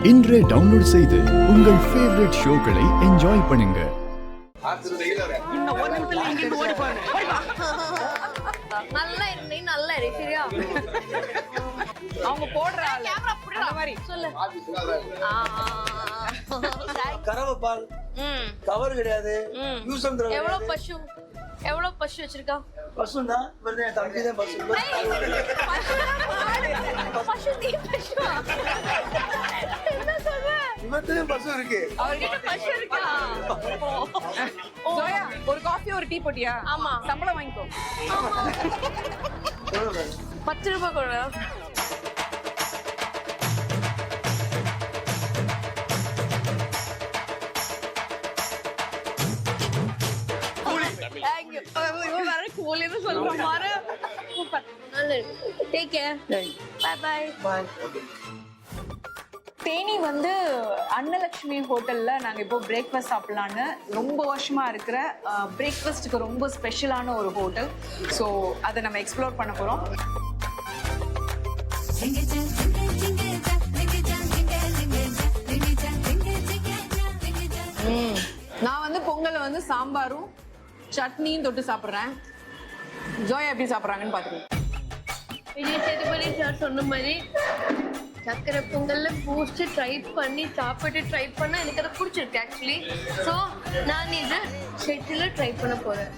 இன்றே டவுன்லோட் செய்து உங்கள் ஃபேவரட் ஷோக்களை என்ஜாய் பண்ணுங்க. நல்லா இரு, நல்லா இரு, சரியா? அவங்க போடுற அந்த மாதிரி சொல்லு. கறவை பால் கவர் கிடையாது. எவ்வளவு பசு வச்சிருக்கா? பசு தான் வருது. என் தம்பி தான் பசு. பசு நீ பசுவா? என்ன சொல்ற? இவர்கிட்ட பசு இருக்கு. அவர்கிட்ட பசு இருக்கா? ஜோயா, ஒரு காஃபி ஒரு டீ போட்டியா? ஆமா. சம்பளம் வாங்கிக்கோ. 10 ரூபாய் கொடு. தேனி வந்து அன்னலட்சுமி ஹோட்டல்ல நாங்க இப்போ பிரேக்ஃபாஸ்ட் சாப்பிடலான்னு ரொம்ப வருஷமா இருக்கிற பிரேக்ஃபாஸ்ட்டுக்கு ரொம்ப ஸ்பெஷலான ஒரு ஹோட்டல். ஸோ அதை நம்ம எக்ஸ்ப்ளோர் பண்ண போறோம். நான் வந்து பொங்கலை வந்து சாம்பாரும் சட்னியும் தொட்டு சாப்பிட்றேன். ஜோயா எப்படி சாப்பிட்றாங்கன்னு பார்த்துக்கோங்க. விஜய் சேதுபதி சார் சொன்ன மாதிரி சக்கரை பொங்கல்ல பூஸ்ட் ட்ரை பண்ணி ட்ரை பண்ண எனக்கு அது பிடிச்சிருக்கு ஆக்சுவலி. ஸோ நான் இது செட்டில் ட்ரை பண்ண போறேன்.